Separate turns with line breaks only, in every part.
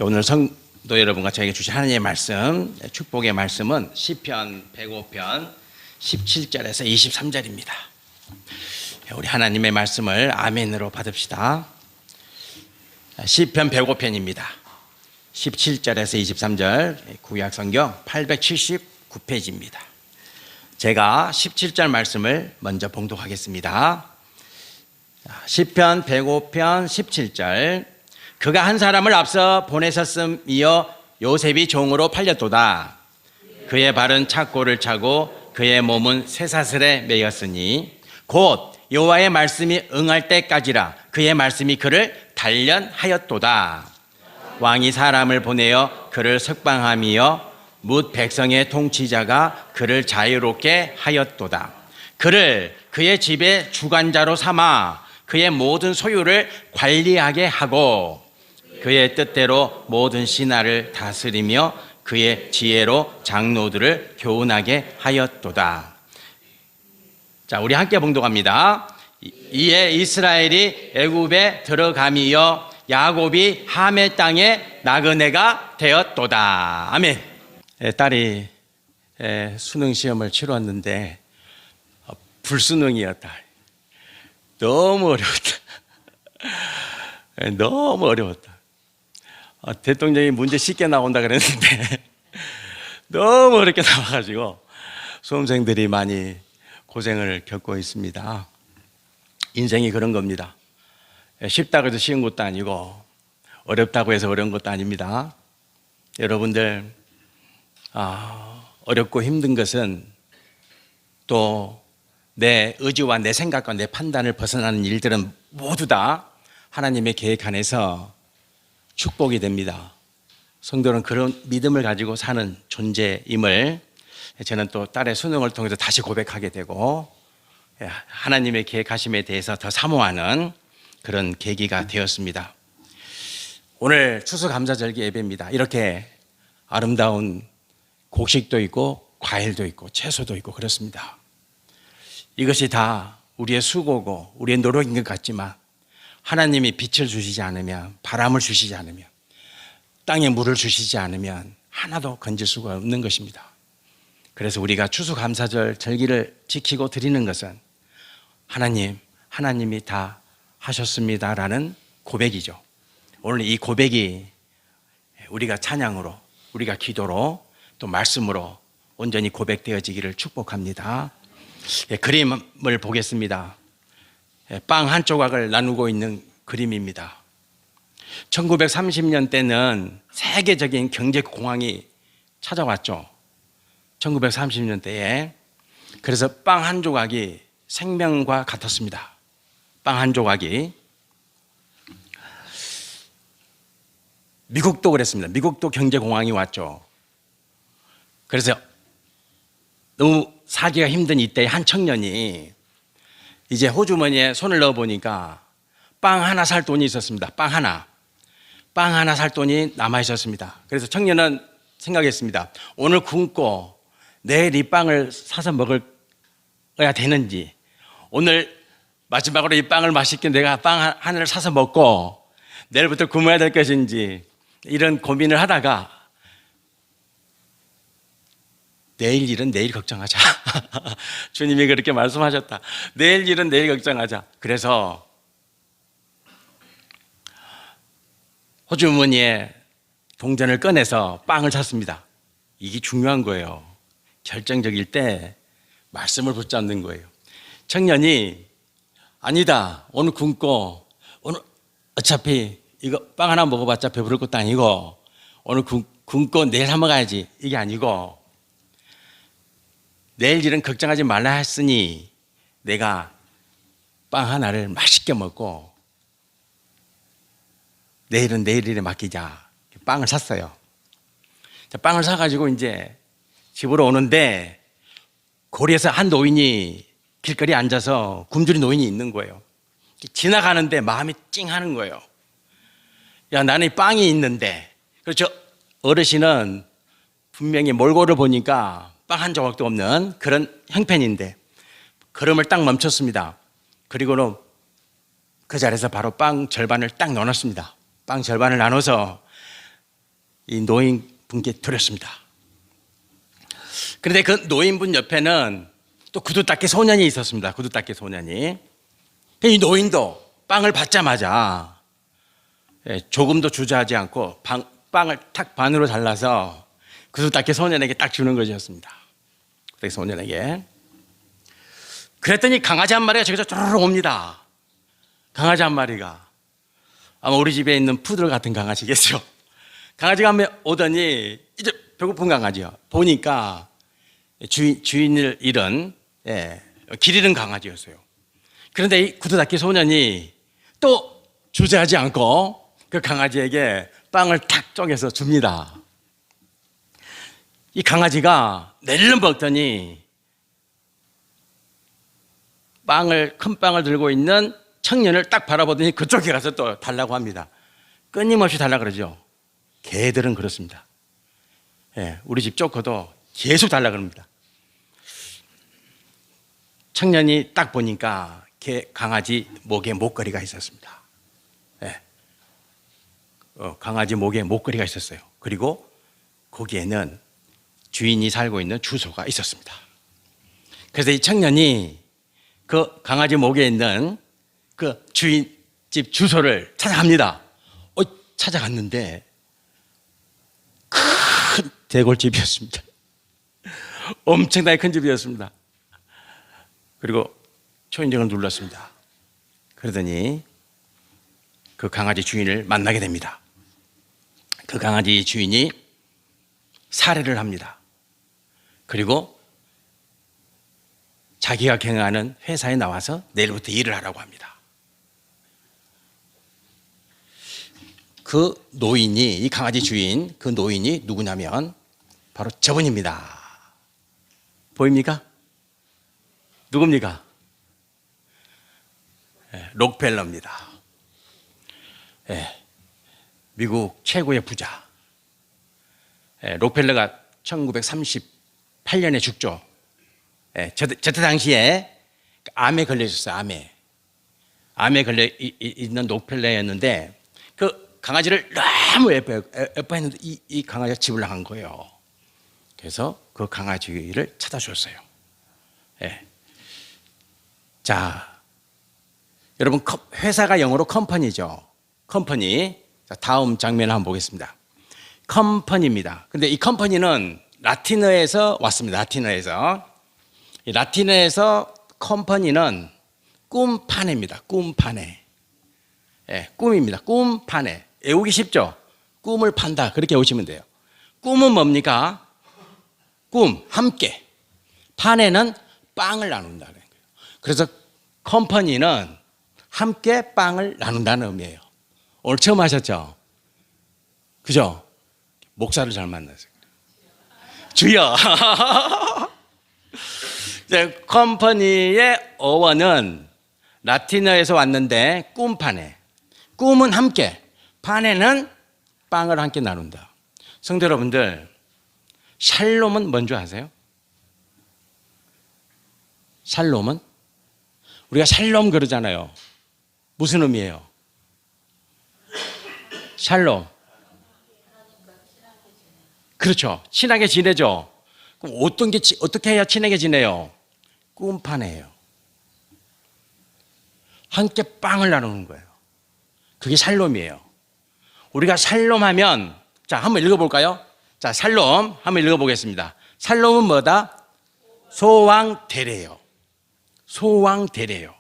오늘 성도 여러분과 저에게 주신 하나님의 말씀, 축복의 말씀은 시편 105편 17절에서 23절입니다. 우리 하나님의 말씀을 아멘으로 받읍시다. 시편 105편입니다. 17절에서 23절, 구약 성경 879페이지입니다. 제가 17절 말씀을 먼저 봉독하겠습니다. 시편 105편 17절, 그가 한 사람을 앞서 보내셨음이여 요셉이 종으로 팔렸도다. 그의 발은 착고를 차고 그의 몸은 쇠사슬에 매였으니 곧 여호와의 말씀이 응할 때까지라. 그의 말씀이 그를 단련하였도다. 왕이 사람을 보내어 그를 석방함이여 뭇 백성의 통치자가 그를 자유롭게 하였도다. 그를 그의 집의 주관자로 삼아 그의 모든 소유를 관리하게 하고 그의 뜻대로 모든 신하를 다스리며 그의 지혜로 장로들을 교훈하게 하였도다. 자, 우리 함께 봉독합니다. 이에 이스라엘이 애굽에 들어가미여 야곱이 함의 땅에 나그네가 되었도다. 아멘. 딸이 수능 시험을 치렀는데 불수능이었다. 너무 어려웠다. 너무 어려웠다. 대통령이 문제 쉽게 나온다 그랬는데 너무 어렵게 나와가지고 수험생들이 많이 고생을 겪고 있습니다. 인생이 그런 겁니다. 쉽다고 해서 쉬운 것도 아니고 어렵다고 해서 어려운 것도 아닙니다. 여러분들 어렵고 힘든 것은 또 내 의지와 내 생각과 내 판단을 벗어나는 일들은 모두 다 하나님의 계획 안에서 축복이 됩니다. 성도는 그런 믿음을 가지고 사는 존재임을 저는 또 딸의 수능을 통해서 다시 고백하게 되고 하나님의 계획하심에 대해서 더 사모하는 그런 계기가 되었습니다. 오늘 추수감사절기 예배입니다. 이렇게 아름다운 곡식도 있고 과일도 있고 채소도 있고 그렇습니다. 이것이 다 우리의 수고고 우리의 노력인 것 같지만 하나님이 빛을 주시지 않으면, 바람을 주시지 않으면, 땅에 물을 주시지 않으면 하나도 건질 수가 없는 것입니다. 그래서 우리가 추수감사절 절기를 지키고 드리는 것은 하나님이 다 하셨습니다라는 고백이죠. 오늘 이 고백이 우리가 찬양으로, 우리가 기도로, 또 말씀으로 온전히 고백되어지기를 축복합니다. 그림을 보겠습니다. 빵 한 조각을 나누고 있는 그림입니다. 1930년 때는 세계적인 경제 공황이 찾아왔죠. 1930년대에. 그래서 빵 한 조각이 생명과 같았습니다. 빵 한 조각이. 미국도 그랬습니다. 미국도 경제 공황이 왔죠. 그래서 너무 살기가 힘든 이때 한 청년이 이제 호주머니에 손을 넣어보니까 빵 하나 살 돈이 있었습니다. 빵 하나 살 돈이 남아 있었습니다. 그래서 청년은 생각했습니다. 오늘 굶고 내일 이 빵을 사서 먹어야 되는지, 오늘 마지막으로 이 빵을 맛있게 내가 빵 하나를 사서 먹고 내일부터 굶어야 될 것인지, 이런 고민을 하다가 내일 일은 내일 걱정하자. 주님이 그렇게 말씀하셨다. 내일 일은 내일 걱정하자. 그래서 호주머니에 동전을 꺼내서 빵을 샀습니다. 이게 중요한 거예요. 결정적일 때 말씀을 붙잡는 거예요. 청년이 아니다, 오늘 굶고 오늘 어차피 이거 빵 하나 먹어봤자 배부를 것도 아니고 오늘 굶고 내일 사 먹어야지, 이게 아니고 내일 일은 걱정하지 말라 했으니 내가 빵 하나를 맛있게 먹고 내일은 내일 일에 맡기자. 빵을 샀어요. 빵을 사가지고 이제 집으로 오는데 거리에서 한 노인이 길거리에 앉아서 굶주린 노인이 있는 거예요. 지나가는데 마음이 찡하는 거예요. 야, 나는 이 빵이 있는데. 그렇죠. 어르신은 분명히 몰골을 보니까 빵 한 조각도 없는 그런 형편인데 걸음을 딱 멈췄습니다. 그리고는 그 자리에서 바로 빵 절반을 딱 나눴습니다. 빵 절반을 나눠서 이 노인분께 드렸습니다. 그런데 그 노인분 옆에는 또 구두 닦기 소년이 있었습니다. 구두 닦기 소년이. 이 노인도 빵을 받자마자 조금도 주저하지 않고 빵을 탁 반으로 잘라서 구두 닦기 소년에게 딱 주는 것이었습니다. 구두 닦기 소년에게. 그랬더니 강아지 한 마리가 저기서 쪼르르 옵니다. 강아지 한 마리가. 아마 우리 집에 있는 푸들 같은 강아지겠죠. 강아지가 한 명 오더니 이제 배고픈 강아지요. 보니까 주인을 잃은 길 잃은 강아지였어요. 그런데 이 구두 닦기 소년이 또 주저하지 않고 그 강아지에게 빵을 탁 쪼개서 줍니다. 이 강아지가 내리는 먹더니 큰 빵을 들고 있는 청년을 딱 바라보더니 그쪽에 가서 또 달라고 합니다. 끊임없이 달라고 그러죠. 개들은 그렇습니다. 우리 집 쪼코도 계속 달라고 합니다. 청년이 딱 보니까 강아지 목에 목걸이가 있었습니다. 강아지 목에 목걸이가 있었어요. 그리고 거기에는 주인이 살고 있는 주소가 있었습니다. 그래서 이 청년이 그 강아지 목에 있는 그 주인 집 주소를 찾아갑니다. 찾아갔는데 큰 대골집이었습니다. 엄청나게 큰 집이었습니다. 그리고 초인종을 눌렀습니다. 그러더니 그 강아지 주인을 만나게 됩니다. 그 강아지 주인이 사례를 합니다. 그리고 자기가 경영하는 회사에 나와서 내일부터 일을 하라고 합니다. 그 노인이, 이 강아지 주인, 그 노인이 누구냐면 바로 저분입니다. 보입니까? 누굽니까? 록펠러입니다. 미국 최고의 부자. 록펠러가 1938년에 죽죠. 저 당시에 암에 걸려 있었어요. 암에 걸려 있는 록펠러였는데 그 강아지를 너무 예뻐했는데 이 강아지가 집을 나간 거예요. 그래서 그 강아지를 찾아주었어요. 자, 여러분 회사가 영어로 컴퍼니죠. 컴퍼니. 자, 다음 장면을 한번 보겠습니다. 컴퍼니입니다. 근데 이 컴퍼니는 라틴어에서 왔습니다. 라틴어에서 컴퍼니는 꿈파네입니다. 꿈파네. 꿈입니다. 꿈파네. 외우기 쉽죠? 꿈을 판다. 그렇게 외우시면 돼요. 꿈은 뭡니까? 꿈, 함께. 파네는 빵을 나눈다는 거예요. 그래서 컴퍼니는 함께 빵을 나눈다는 의미예요. 오늘 처음 하셨죠? 그죠? 목사를 잘 만났어요. 주여. 컴퍼니의 어원은 라틴어에서 왔는데 꿈파네. 꿈은 함께, 파네는 빵을 함께 나눈다. 성도 여러분들, 샬롬은 뭔지 아세요? 샬롬은? 우리가 샬롬 그러잖아요. 무슨 의미예요? 샬롬. 그렇죠. 친하게 지내죠. 그럼 어떻게 해야 친하게 지내요? 꿈파네예요. 함께 빵을 나누는 거예요. 그게 샬롬이에요. 우리가 샬롬하면, 자, 한번 읽어볼까요? 자, 샬롬 한번 읽어보겠습니다. 샬롬은 뭐다? 소왕대래요. 소왕대래요.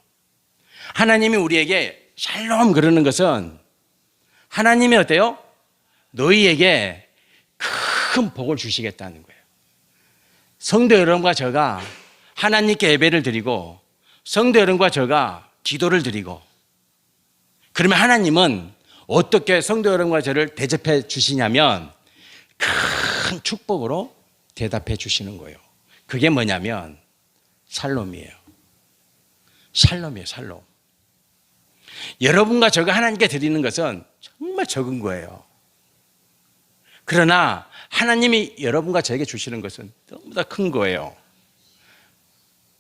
하나님이 우리에게 샬롬 그러는 것은 하나님이 어때요? 너희에게 큰 복을 주시겠다는 거예요. 성도 여러분과 저가 하나님께 예배를 드리고 성도 여러분과 저가 기도를 드리고 그러면 하나님은 어떻게 성도 여러분과 저를 대접해 주시냐면 큰 축복으로 대답해 주시는 거예요. 그게 뭐냐면 샬롬이에요. 샬롬이에요. 샬롬. 여러분과 저가 하나님께 드리는 것은 정말 적은 거예요. 그러나 하나님이 여러분과 저에게 주시는 것은 너무 다 큰 거예요.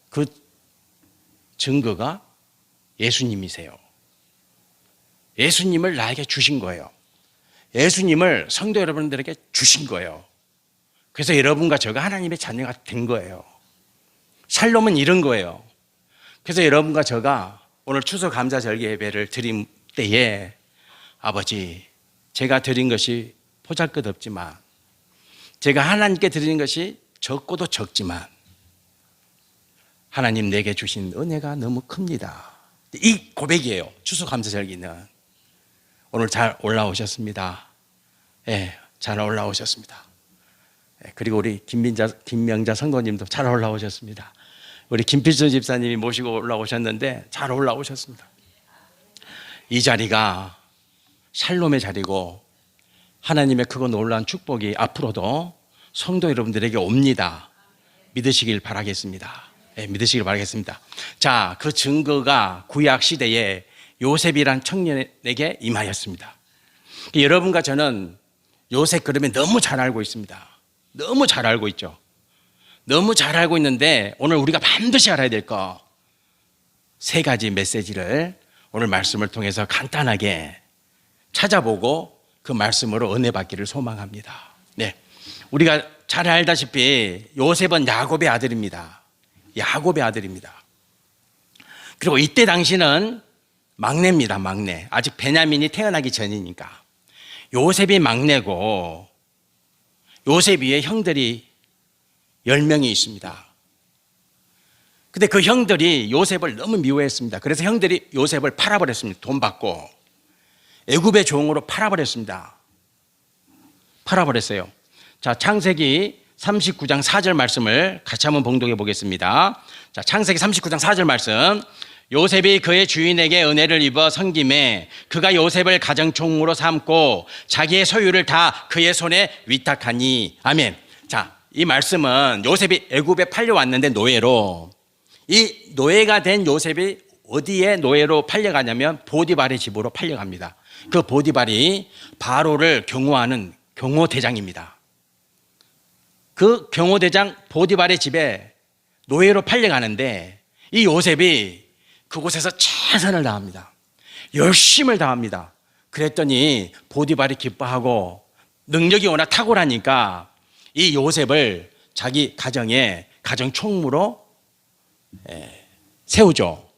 그 증거가 예수님이세요. 예수님을 나에게 주신 거예요. 예수님을 성도 여러분들에게 주신 거예요. 그래서 여러분과 저가 하나님의 자녀가 된 거예요. 샬롬은 이런 거예요. 그래서 여러분과 저가 오늘 추수감사절기 예배를 드린 때에 아버지, 제가 드린 것이 보잘것없지만, 제가 하나님께 드리는 것이 적고도 적지만 하나님 내게 주신 은혜가 너무 큽니다. 이 고백이에요. 추수감사절기는. 오늘 잘 올라오셨습니다. 예, 잘 올라오셨습니다. 예, 그리고 우리 김명자 선거님도 잘 올라오셨습니다. 우리 김필수 집사님이 모시고 올라오셨는데 잘 올라오셨습니다. 이 자리가 샬롬의 자리고 하나님의 크고 놀라운 축복이 앞으로도 성도 여러분들에게 옵니다. 믿으시길 바라겠습니다. 네, 믿으시길 바라겠습니다. 자, 그 증거가 구약 시대에 요셉이란 청년에게 임하였습니다. 여러분과 저는 요셉 그러면 너무 잘 알고 있습니다. 너무 잘 알고 있죠. 너무 잘 알고 있는데 오늘 우리가 반드시 알아야 될 거 세 가지 메시지를 오늘 말씀을 통해서 간단하게 찾아보고 그 말씀으로 은혜 받기를 소망합니다. 네, 우리가 잘 알다시피 요셉은 야곱의 아들입니다. 야곱의 아들입니다. 그리고 이때 당시는 막내입니다. 막내. 아직 베냐민이 태어나기 전이니까. 요셉이 막내고 요셉 위에 형들이 10명이 있습니다. 근데 그 형들이 요셉을 너무 미워했습니다. 그래서 형들이 요셉을 팔아버렸습니다. 돈 받고 애굽의 종으로 팔아버렸습니다. 팔아버렸어요. 자, 창세기 39장 4절 말씀을 같이 한번 봉독해 보겠습니다. 자, 창세기 39장 4절 말씀. 요셉이 그의 주인에게 은혜를 입어 섬김에 그가 요셉을 가정총무로 삼고 자기의 소유를 다 그의 손에 위탁하니. 아멘. 자, 이 말씀은 요셉이 애굽에 팔려왔는데 노예로, 이 노예가 된 요셉이 어디에 노예로 팔려가냐면 보디발의 집으로 팔려갑니다. 그 보디발이 바로를 경호하는 경호대장입니다. 그 경호대장 보디발의 집에 노예로 팔려가는데 이 요셉이 그곳에서 최선을 다합니다. 열심을 다합니다. 그랬더니 보디발이 기뻐하고 능력이 워낙 탁월하니까 이 요셉을 자기 가정의 가정총무로 세우죠.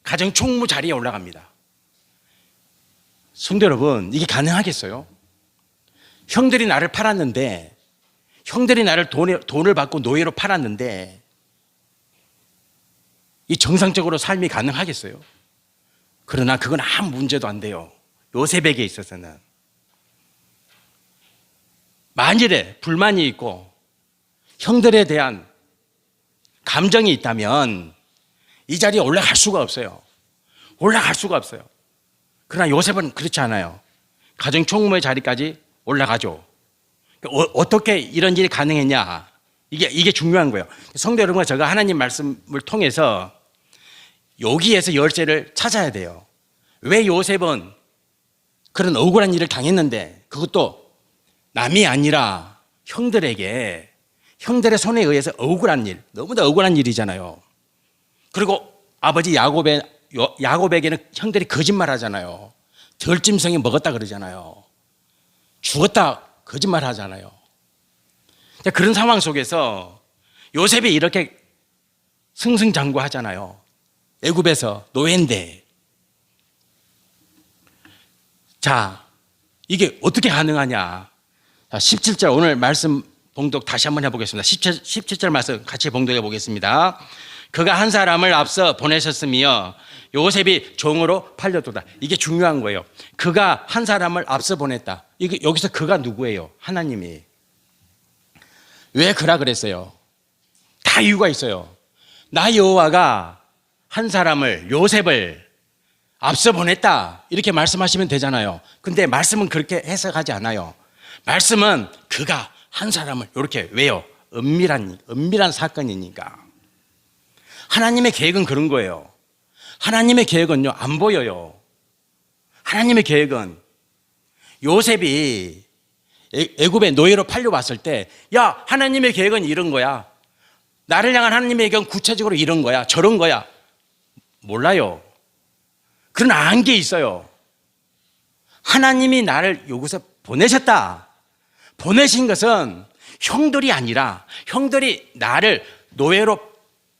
가정총무 자리에 올라갑니다. 성도 여러분, 이게 가능하겠어요? 형들이 나를 팔았는데, 형들이 나를 돈을 받고 노예로 팔았는데 이 정상적으로 삶이 가능하겠어요? 그러나 그건 아무 문제도 안 돼요. 요셉에게 있어서는. 만일에 불만이 있고 형들에 대한 감정이 있다면 이 자리에 올라갈 수가 없어요. 올라갈 수가 없어요. 그러나 요셉은 그렇지 않아요. 가정총무의 자리까지 올라가죠. 어떻게 이런 일이 가능했냐? 이게 중요한 거예요. 성도 여러분과 제가 하나님 말씀을 통해서 여기에서 열쇠를 찾아야 돼요. 왜 요셉은 그런 억울한 일을 당했는데, 그것도 남이 아니라 형들에게, 형들의 손에 의해서 억울한 일, 너무나 억울한 일이잖아요. 그리고 아버지 야곱에게는 형들이 거짓말 하잖아요. 덜짐승이 먹었다 그러잖아요. 죽었다 거짓말 하잖아요. 그런 상황 속에서 요셉이 이렇게 승승장구하잖아요. 애굽에서 노예인데. 자, 이게 어떻게 가능하냐? 17절 오늘 말씀 봉독 다시 한번 해보겠습니다. 17절 말씀 같이 봉독해 보겠습니다. 그가 한 사람을 앞서 보내셨으며 요셉이 종으로 팔려도다. 이게 중요한 거예요. 그가 한 사람을 앞서 보냈다. 이게 여기서 그가 누구예요? 하나님이. 왜 그라 그랬어요? 다 이유가 있어요. 나 여호와가 한 사람을, 요셉을 앞서 보냈다, 이렇게 말씀하시면 되잖아요. 근데 말씀은 그렇게 해석하지 않아요. 말씀은 그가 한 사람을 이렇게, 왜요? 은밀한 사건이니까. 하나님의 계획은 그런 거예요. 하나님의 계획은요, 안 보여요. 하나님의 계획은 요셉이 애굽의 노예로 팔려왔을 때, 야, 하나님의 계획은 이런 거야. 나를 향한 하나님의 계획은 구체적으로 이런 거야, 저런 거야. 몰라요. 그런 안 게 있어요. 하나님이 나를 여기서 보내셨다. 보내신 것은 형들이 아니라 형들이 나를 노예로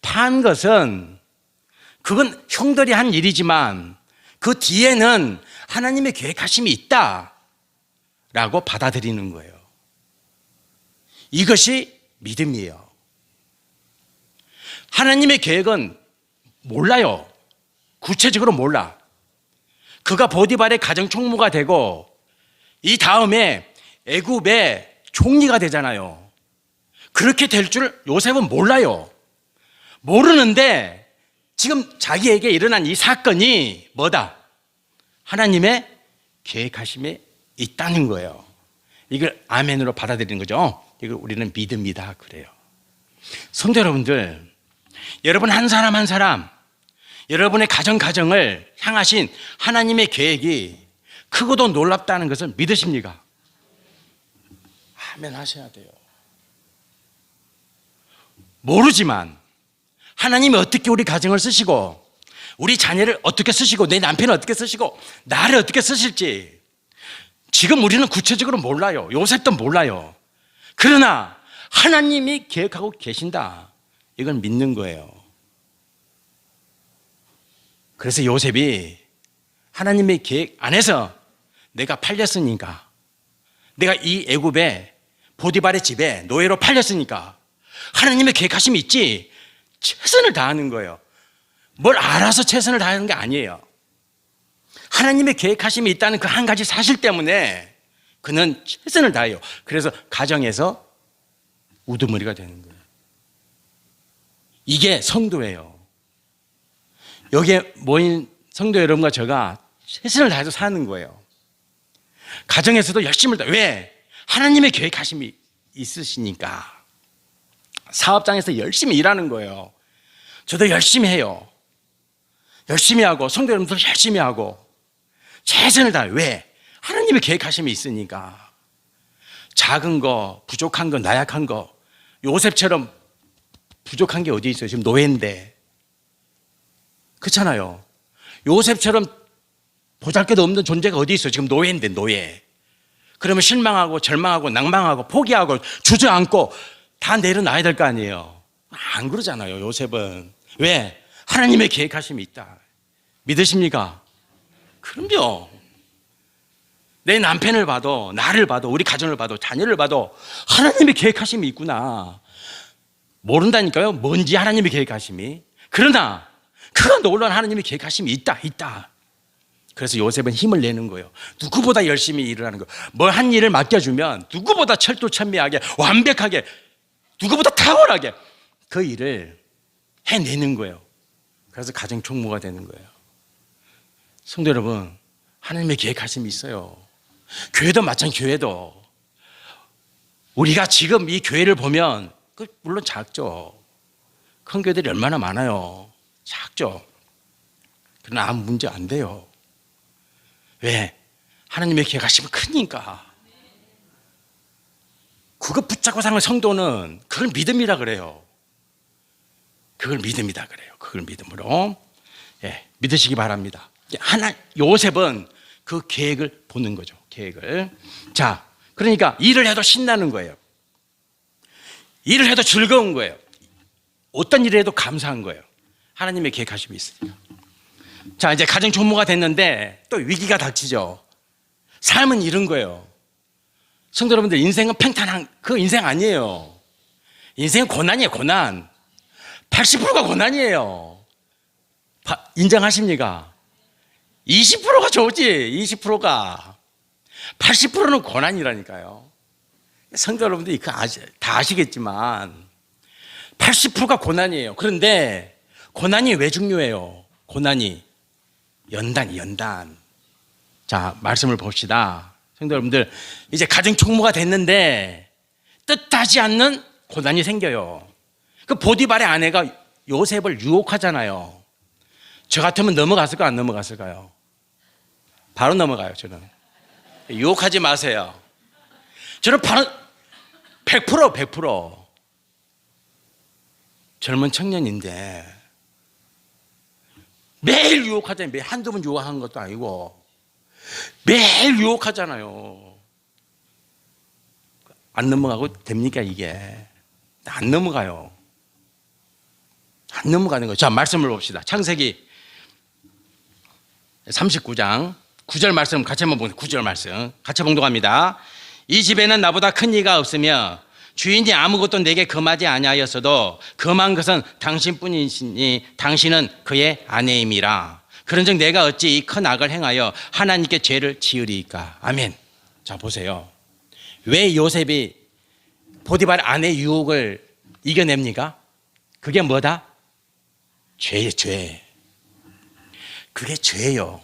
판 것은 그건 형들이 한 일이지만 그 뒤에는 하나님의 계획하심이 있다라고 받아들이는 거예요. 이것이 믿음이에요. 하나님의 계획은 몰라요. 구체적으로 몰라. 그가 보디발의 가정총무가 되고 이 다음에 애굽의 총리가 되잖아요. 그렇게 될 줄 요셉은 몰라요. 모르는데 지금 자기에게 일어난 이 사건이 뭐다? 하나님의 계획하심에 있다는 거예요. 이걸 아멘으로 받아들이는 거죠. 이걸 우리는 믿음이다 그래요. 성도 여러분들, 여러분 한 사람 한 사람, 여러분의 가정을 향하신 하나님의 계획이 크고도 놀랍다는 것을 믿으십니까? 아멘 하셔야 돼요. 모르지만 하나님이 어떻게 우리 가정을 쓰시고 우리 자녀를 어떻게 쓰시고 내 남편을 어떻게 쓰시고 나를 어떻게 쓰실지 지금 우리는 구체적으로 몰라요. 요셉도 몰라요. 그러나 하나님이 계획하고 계신다. 이건 믿는 거예요. 그래서 요셉이 하나님의 계획 안에서 내가 팔렸으니까, 내가 이 애굽의 보디발의 집에 노예로 팔렸으니까 하나님의 계획하심이 있지, 최선을 다하는 거예요. 뭘 알아서 최선을 다하는 게 아니에요. 하나님의 계획하심이 있다는 그 한 가지 사실 때문에 그는 최선을 다해요. 그래서 가정에서 우두머리가 되는 거예요. 이게 성도예요. 여기에 모인 성도 여러분과 제가 최선을 다해서 사는 거예요. 가정에서도 열심을 다. 왜? 하나님의 계획하심이 있으시니까. 사업장에서 열심히 일하는 거예요. 저도 열심히 해요. 열심히 하고 성도 여러분들 열심히 하고 최선을 다해요. 왜? 하나님의 계획하심이 있으니까. 작은 거, 부족한 거, 나약한 거, 요셉처럼 부족한 게 어디 있어요? 지금 노예인데. 그렇잖아요. 요셉처럼 보잘것도 없는 존재가 어디 있어요? 지금 노예인데, 노예. 그러면 실망하고 절망하고 낭망하고 포기하고 주저앉고 다 내려놔야 될 거 아니에요. 안 그러잖아요, 요셉은. 왜? 하나님의 계획하심이 있다. 믿으십니까? 그럼요. 내 남편을 봐도, 나를 봐도, 우리 가정을 봐도, 자녀를 봐도 하나님의 계획하심이 있구나. 모른다니까요. 뭔지 하나님의 계획하심이. 그러나 그가 놀라운 하나님의 계획하심이 있다. 그래서 요셉은 힘을 내는 거예요. 누구보다 열심히 일을 하는 거예요. 뭐 한 일을 맡겨주면 누구보다 철두철미하게 완벽하게 누구보다 탁월하게 그 일을 해내는 거예요. 그래서 가정총무가 되는 거예요. 성도 여러분, 하나님의 계획하심이 있어요. 교회도 마찬가지. 교회도 우리가 지금 이 교회를 보면 물론 작죠. 큰 교회들이 얼마나 많아요. 작죠. 그러나 아무 문제 안 돼요. 왜? 하나님의 계획하심이 크니까. 그거 붙잡고 사는 성도는 그걸 믿음이라 그래요. 그걸 믿음이다 그래요. 그걸 믿음으로 믿으시기 바랍니다. 요셉은 그 계획을 보는 거죠. 계획을. 자, 그러니까 일을 해도 신나는 거예요. 일을 해도 즐거운 거예요. 어떤 일을 해도 감사한 거예요. 하나님의 계획하심이 있으니까. 자, 이제 가정 총무가 됐는데 또 위기가 닥치죠. 삶은 이런 거예요. 성도 여러분들, 인생은 팽탄한 그 인생 아니에요. 인생은 고난이에요. 고난. 80%가 고난이에요. 인정하십니까? 20%가 좋지. 20%가 80%는 고난이라니까요. 성도 여러분들이 다 아시겠지만 80%가 고난이에요. 그런데 고난이 왜 중요해요? 고난이 연단. 자, 말씀을 봅시다. 성도 여러분들, 이제 가정 총무가 됐는데 뜻하지 않는 고난이 생겨요. 그 보디발의 아내가 요셉을 유혹하잖아요. 저 같으면 넘어갔을까 안 넘어갔을까요? 바로 넘어가요. 저는 유혹하지 마세요. 저는 바로 100% 젊은 청년인데 매일 유혹하잖아요. 매일 한두 번 유혹한 것도 아니고 매일 유혹하잖아요. 안 넘어가고 됩니까 이게? 안 넘어가요. 안 넘어가는 거예요. 자, 말씀을 봅시다. 창세기 39장 9절 말씀 같이 한번 보세요. 9절 말씀 같이 봉독합니다. 이 집에는 나보다 큰 이가 없으며 주인이 아무것도 내게 금하지 아니하였어도 금한 것은 당신뿐이시니 당신은 그의 아내임이라. 그런즉 내가 어찌 이 큰 악을 행하여 하나님께 죄를 지으리이까. 아멘. 자, 보세요. 왜 요셉이 보디발 아내 유혹을 이겨냅니까? 그게 뭐다? 죄예요, 죄. 그게 죄예요.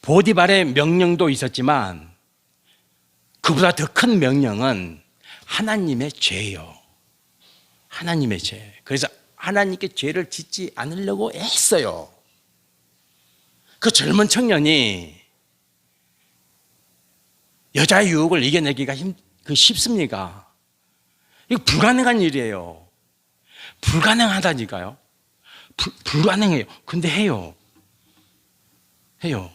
보디발의 명령도 있었지만 그보다 더 큰 명령은 하나님의 죄예요. 하나님의 죄. 그래서 하나님께 죄를 짓지 않으려고 했어요. 그 젊은 청년이 여자의 유혹을 이겨내기가 쉽습니까? 이거 불가능한 일이에요. 불가능하다니까요. 불가능해요. 근데 해요. 해요.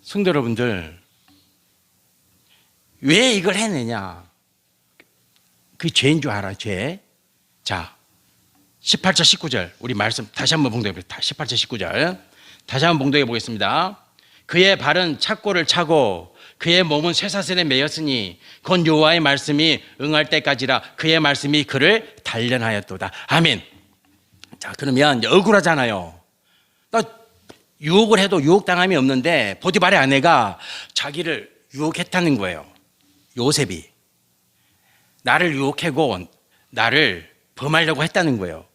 성도 여러분들, 왜 이걸 해내냐? 그게 죄인 줄 알아, 죄. 자, 18절, 19절, 우리 말씀 다시 한번 봉독해 보겠습니다. 18절, 19절. 다시 한번 봉독해 보겠습니다. 그의 발은 착고를 차고 그의 몸은 쇠사슬에 매였으니 곧 여호와의 말씀이 응할 때까지라 그의 말씀이 그를 단련하였도다. 아멘. 자, 그러면 억울하잖아요. 유혹을 해도 유혹당함이 없는데 보디발의 아내가 자기를 유혹했다는 거예요. 요셉이 나를 유혹하고 나를 범하려고 했다는 거예요.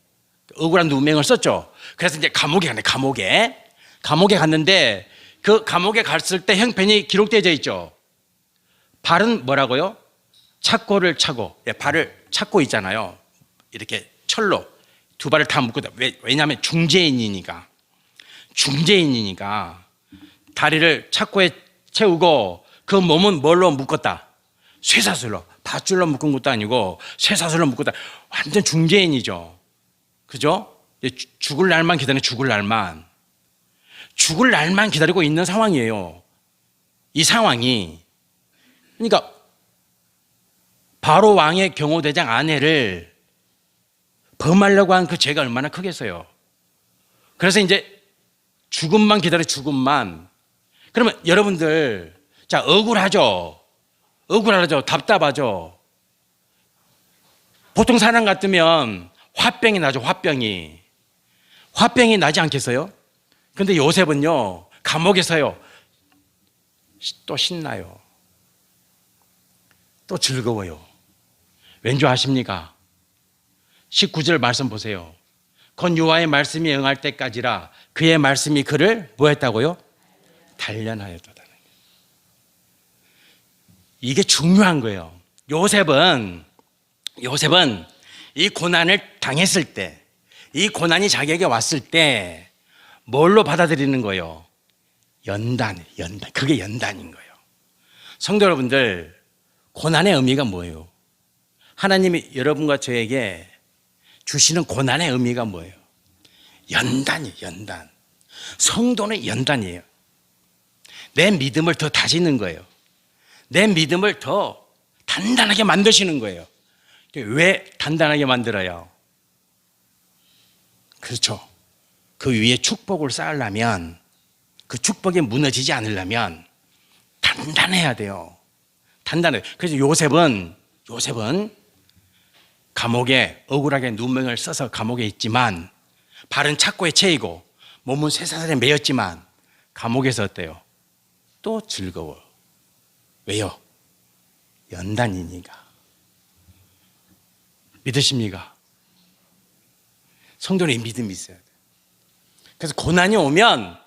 억울한 누명을 썼죠. 그래서 이제 감옥에 갔네. 감옥에 갔는데 그 감옥에 갔을 때 형편이 기록되어 있죠. 발은 뭐라고요? 착고를 차고, 발을 찾고 있잖아요. 이렇게 철로 두 발을 다 묶고. 왜냐하면 중재인이니까 다리를 착고에 채우고 그 몸은 뭘로 묶었다? 쇠사슬로. 밧줄로 묶은 것도 아니고 쇠사슬로 묶었다. 완전 중재인이죠. 그죠? 죽을 날만 기다려. 죽을 날만 기다리고 있는 상황이에요. 이 상황이. 그러니까 바로 왕의 경호대장 아내를 범하려고 한 그 죄가 얼마나 크겠어요. 그래서 이제 죽음만 기다려. 죽음만. 그러면 여러분들, 자, 억울하죠. 답답하죠. 보통 사람 같으면 화병이 나죠. 화병이 나지 않겠어요? 근데 요셉은요, 감옥에서요 또 신나요. 또 즐거워요. 왠지 아십니까? 19절 말씀 보세요. 곧 여호와의 말씀이 응할 때까지라 그의 말씀이 그를 뭐 했다고요? 단련하였도다. 이게 중요한 거예요. 요셉은 이 고난을 당했을 때, 이 고난이 자기에게 왔을 때 뭘로 받아들이는 거예요? 연단. 그게 연단인 거예요. 성도 여러분들, 고난의 의미가 뭐예요? 하나님이 여러분과 저에게 주시는 고난의 의미가 뭐예요? 연단이에요. 연단. 성도는 연단이에요. 내 믿음을 더 다지는 거예요. 내 믿음을 더 단단하게 만드시는 거예요. 왜 단단하게 만들어요? 그렇죠. 그 위에 축복을 쌓으려면, 그 축복이 무너지지 않으려면 단단해야 돼요. 단단해요. 그래서 요셉은 감옥에 억울하게 누명을 써서 감옥에 있지만, 발은 착고에 채이고 몸은 쇠사슬에 매였지만 감옥에서 어때요? 또 즐거워. 왜요? 연단이니까. 믿으십니까? 성도의 믿음이 있어야 돼요. 그래서 고난이 오면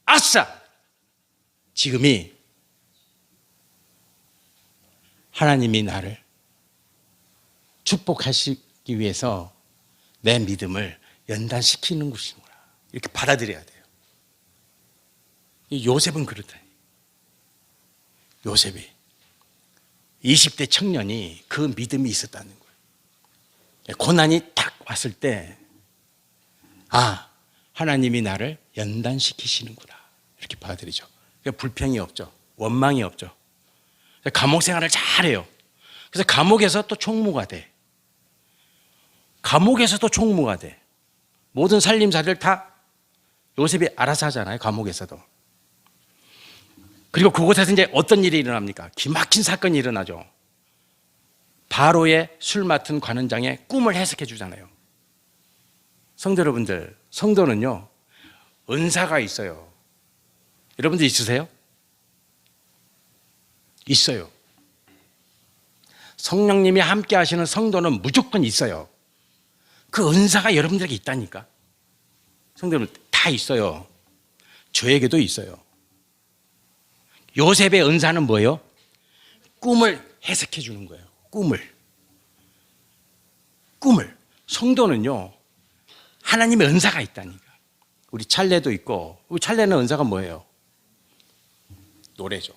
아싸! 지금이 하나님이 나를 축복하시기 위해서 내 믿음을 연단시키는 것이구나. 이렇게 받아들여야 돼요. 요셉은 그렇다. 요셉이 20대 청년이 그 믿음이 있었다는 거예요. 고난이 딱 왔을 때, 아, 하나님이 나를 연단시키시는구나. 이렇게 받아들이죠. 그러니까 불평이 없죠. 원망이 없죠. 감옥 생활을 잘해요. 그래서 감옥에서 또 총무가 돼. 감옥에서도 총무가 돼. 모든 살림살이를 다 요셉이 알아서 하잖아요. 감옥에서도. 그리고 그곳에서 이제 어떤 일이 일어납니까? 기막힌 사건이 일어나죠. 바로의 술 맡은 관원장의 꿈을 해석해 주잖아요. 성도 여러분들, 성도는요, 은사가 있어요. 여러분들 있으세요? 있어요. 성령님이 함께 하시는 성도는 무조건 있어요. 그 은사가 여러분들에게 있다니까. 성도 여러분, 다 있어요. 저에게도 있어요. 요셉의 은사는 뭐예요? 꿈을 해석해 주는 거예요. 꿈을. 성도는요, 하나님의 은사가 있다니까. 우리 찰레도 있고, 우리 찰레는 은사가 뭐예요? 노래죠.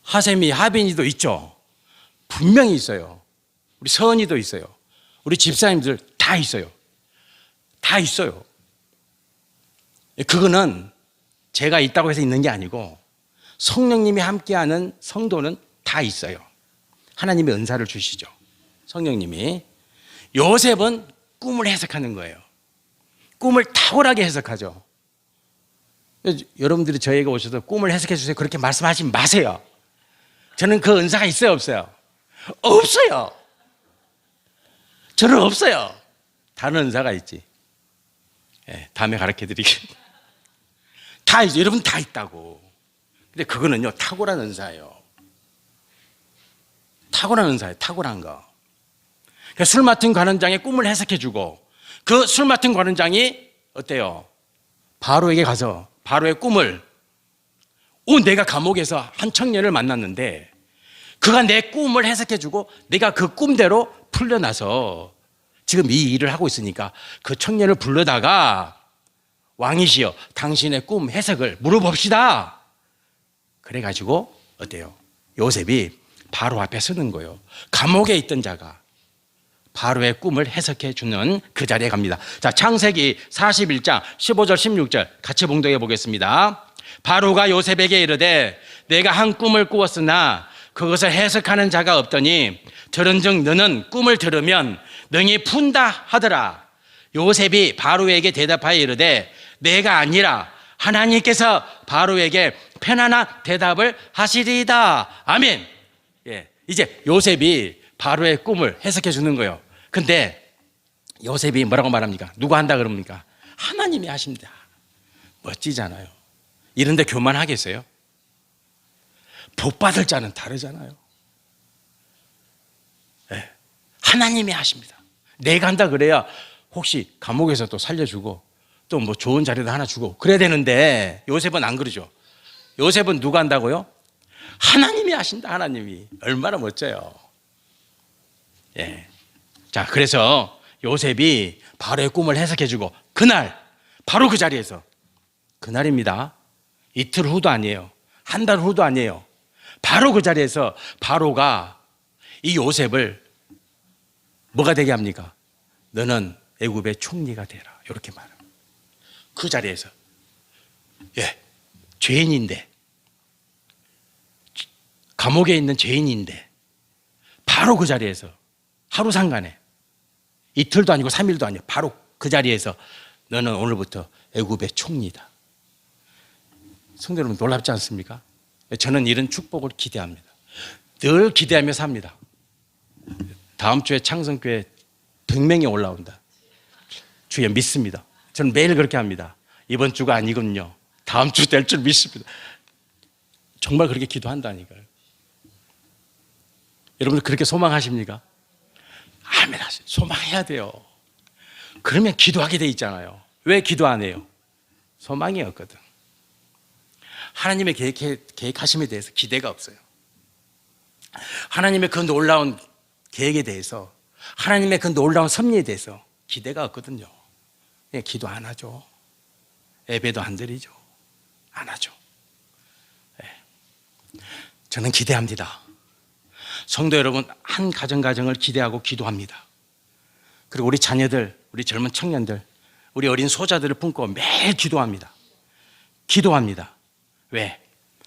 하셈이, 하빈이도 있죠. 분명히 있어요. 우리 서은이도 있어요. 우리 집사님들 다 있어요. 다 있어요. 그거는 제가 있다고 해서 있는 게 아니고 성령님이 함께하는 성도는 다 있어요. 하나님의 은사를 주시죠. 성령님이. 요셉은 꿈을 해석하는 거예요. 꿈을 탁월하게 해석하죠. 여러분들이 저에게 오셔서 꿈을 해석해 주세요, 그렇게 말씀하지 마세요. 저는 그 은사가 있어요, 없어요? 없어요. 저는 없어요. 다른 은사가 있지. 다음에 가르쳐 드리겠습니다. 다 있죠. 여러분 다 있다고. 근데 그거는요, 탁월한 은사예요. 탁월한 은사예요. 탁월한 거. 그러니까 술 맡은 관원장의 꿈을 해석해 주고, 그 술 맡은 관원장이 어때요? 바로에게 가서 바로의 꿈을, 내가 감옥에서 한 청년을 만났는데 그가 내 꿈을 해석해 주고 내가 그 꿈대로 풀려나서 지금 이 일을 하고 있으니까 그 청년을 불러다가 왕이시여, 당신의 꿈 해석을 물어봅시다. 그래가지고 어때요? 요셉이 바로 앞에 서는 거예요. 감옥에 있던 자가 바로의 꿈을 해석해 주는 그 자리에 갑니다. 자, 창세기 41장 15절 16절 같이 봉독해 보겠습니다. 바로가 요셉에게 이르되 내가 한 꿈을 꾸었으나 그것을 해석하는 자가 없더니 들은즉 너는 꿈을 들으면 능히 푼다 하더라. 요셉이 바로에게 대답하여 이르되 내가 아니라 하나님께서 바로에게 편안한 대답을 하시리이다. 아멘. 이제 요셉이 바로의 꿈을 해석해 주는 거예요. 근데 요셉이 뭐라고 말합니까? 누가 한다 그럽니까? 하나님이 하십니다. 멋지잖아요. 이런데 교만하겠어요? 복 받을 자는 다르잖아요. 하나님이 하십니다. 내가 한다 그래야 혹시 감옥에서 또 살려주고 또 뭐 좋은 자리도 하나 주고 그래야 되는데 요셉은 안 그러죠. 요셉은 누가 한다고요? 하나님이 하신다. 하나님이. 얼마나 멋져요. 자, 그래서 요셉이 바로의 꿈을 해석해주고 그날 바로 그 자리에서, 그날입니다. 이틀 후도 아니에요. 한 달 후도 아니에요. 바로 그 자리에서 바로가 이 요셉을 뭐가 되게 합니까? 너는 애굽의 총리가 되라. 이렇게 말합니다. 그 자리에서. 죄인인데, 감옥에 있는 죄인인데 바로 그 자리에서 하루 상간에, 이틀도 아니고 3일도 아니고 바로 그 자리에서 너는 오늘부터 애굽의 총리다. 성도 여러분, 놀랍지 않습니까? 저는 이런 축복을 기대합니다. 늘 기대하며 삽니다. 다음 주에 창성교회 100명이 올라온다. 주여 믿습니다. 저는 매일 그렇게 합니다. 이번 주가 아니군요. 다음 주 될 줄 믿습니다. 정말 그렇게 기도한다니까요. 여러분들 그렇게 소망하십니까? 아멘 하세요. 소망해야 돼요. 그러면 기도하게 돼 있잖아요. 왜 기도 안 해요? 소망이 없거든. 하나님의 계획하심에 대해서 기대가 없어요. 하나님의 그 놀라운 계획에 대해서, 하나님의 그 놀라운 섭리에 대해서 기대가 없거든요. 기도 안 하죠. 예배도 안 드리죠. 안 하죠. 저는 기대합니다. 성도 여러분, 한 가정을 기대하고 기도합니다. 그리고 우리 자녀들, 우리 젊은 청년들, 우리 어린 소자들을 품고 매일 기도합니다. 기도합니다. 왜?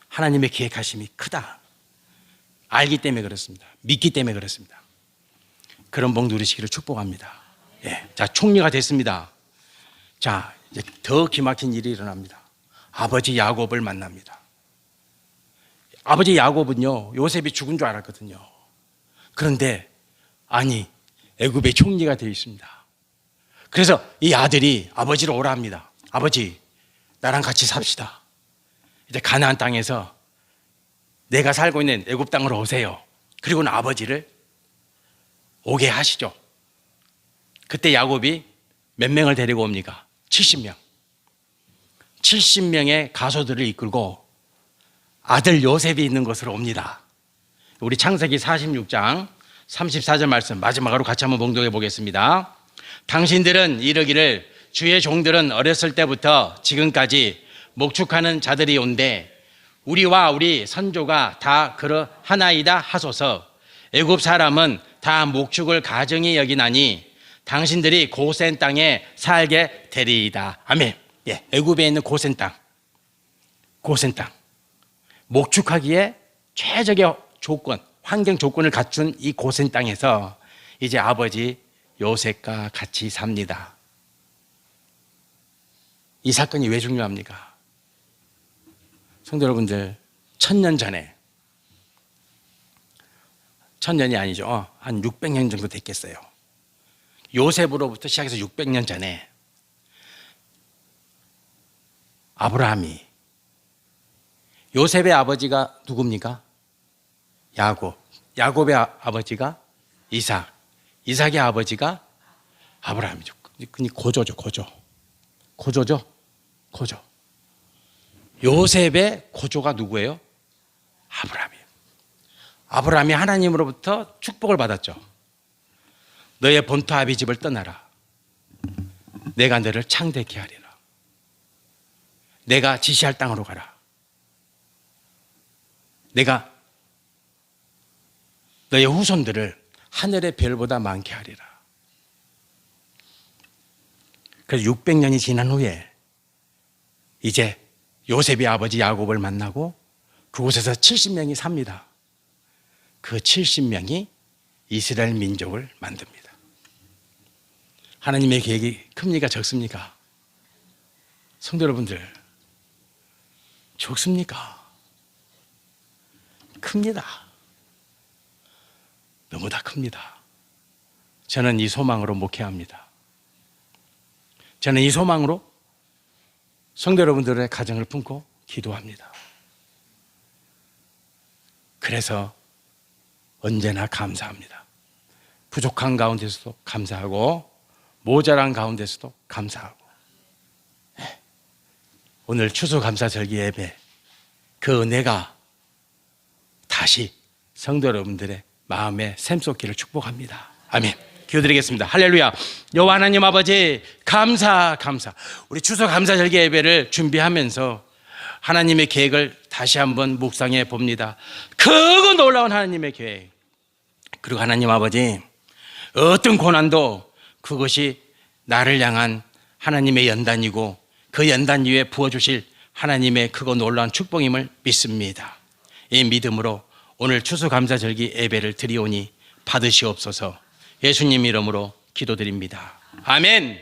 하나님의 계획하심이 크다. 알기 때문에 그렇습니다. 믿기 때문에 그렇습니다. 그런 복 누리시기를 축복합니다. 예. 자, 총리가 됐습니다. 자, 이제 더 기막힌 일이 일어납니다. 아버지 야곱을 만납니다. 아버지 야곱은요, 요셉이 죽은 줄 알았거든요. 그런데 아니, 애굽의 총리가 되어 있습니다. 그래서 이 아들이 아버지를 오라 합니다. 아버지, 나랑 같이 삽시다. 이제 가나안 땅에서 내가 살고 있는 애굽 땅으로 오세요. 그리고는 아버지를 오게 하시죠. 그때 야곱이 몇 명을 데리고 옵니까? 70명. 70명의 가소들을 이끌고 아들 요셉이 있는 곳으로 옵니다. 우리 창세기 46장 34절 말씀 마지막으로 같이 한번 봉독해 보겠습니다. 당신들은 이르기를 주의 종들은 어렸을 때부터 지금까지 목축하는 자들이 온데 우리와 우리 선조가 다 그러하나이다 하소서. 애굽 사람은 다 목축을 가증히 여기나니 당신들이 고센 땅에 살게 되리이다. 아멘. 예, 애굽에 있는 고센 땅, 고센 땅, 목축하기에 최적의 조건, 환경 조건을 갖춘 이 고센 땅에서 이제 아버지 요셉과 같이 삽니다. 이 사건이 왜 중요합니까? 성도 여러분들, 1000년 전에, 1000년이 아니죠. 한 600년 정도 됐겠어요. 요셉으로부터 시작해서 600년 전에 아브라함이, 요셉의 아버지가 누굽니까? 야곱. 야곱의 아버지가 이삭. 이삭의 아버지가 아브라함이죠. 고조죠, 고조. 고조죠? 고조. 요셉의 고조가 누구예요? 아브라함이에요. 아브라함이 하나님으로부터 축복을 받았죠. 너의 본토 아비 집을 떠나라. 내가 너를 창대케 하리라. 내가 지시할 땅으로 가라. 내가 너의 후손들을 하늘의 별보다 많게 하리라. 그래서 600년이 지난 후에 이제 요셉이 아버지 야곱을 만나고 그곳에서 70명이 삽니다. 그 70명이 이스라엘 민족을 만듭니다. 하나님의 계획이 큽니까? 적습니까? 성도 여러분들, 적습니까? 큽니다. 너무 다 큽니다. 저는 이 소망으로 목회합니다. 저는 이 소망으로 성도 여러분들의 가정을 품고 기도합니다. 그래서 언제나 감사합니다. 부족한 가운데서도 감사하고 모자란 가운데서도 감사하고, 오늘 추수감사절기 예배 그 은혜가 다시 성도 여러분들의 마음에 샘솟기를 축복합니다. 아멘. 기도드리겠습니다. 할렐루야. 여호와 하나님 아버지, 감사. 우리 추수감사절기 예배를 준비하면서 하나님의 계획을 다시 한번 묵상해 봅니다. 크고 놀라운 하나님의 계획. 그리고 하나님 아버지, 어떤 고난도 그것이 나를 향한 하나님의 연단이고 그 연단 위에 부어주실 하나님의 크고 놀라운 축복임을 믿습니다. 이 믿음으로 오늘 추수감사절기 예배를 드리오니 받으시옵소서. 예수님 이름으로 기도드립니다. 아멘.